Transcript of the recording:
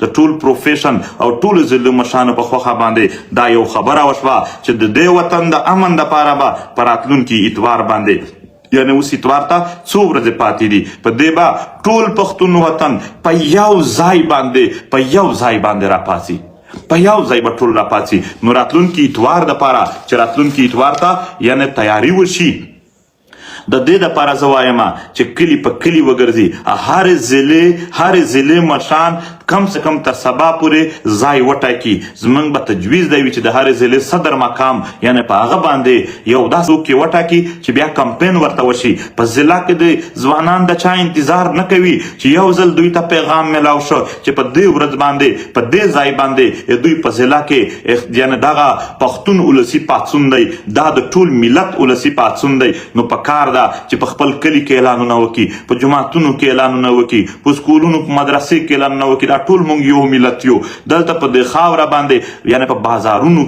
د ټول پروفیشن او ټول ضلع مشرانو په خوښه باندې دا یو خبره وشوه چې د دې وطن د امن دپاره به په راتلونکي اتوار باندې یعنی اوس اتوار ته څو ورځې پاتې دي په دې به ټول پښتون وطن په یو ځای باندې راپاڅي په یو ځای به ټول راپاڅي نو راتلونکي اتوار دپاره چې راتلونکي اتوار ته یعنی تیاری وشي د دې دپاره زه وایم چې کلي په کلي وګرځي هر ضلع مشران کم سے کم تر سبا پورې ځای وټاکي زموږ به تجویز دی وي چې د هرې ضلع صدر مقام یعنی په هغه باندې یو داسې څوک یې وټاکي چې بیا کمپین ورته وشي په ضلع کې د ځوانان د چا انتظار نه کوي چې یو ځل دوی ته پیغام میلاو شو چې په دې ورځ باندې په دې ځای باندې دوی په ضلع کې یعنی دغه پښتون ولسي پاڅون دی دا د ټول ملت ولسي پاڅون دی نو په کار ده چې په خپل کلي کې اعلانونه وکړي په جوماتونو کې اعلانونه وکړي په سکولونو په مدرسې کې اعلانونه وکړي ټول مونږ یو ملت یو دلته په دې خاوره باندې یعنی په بازارونو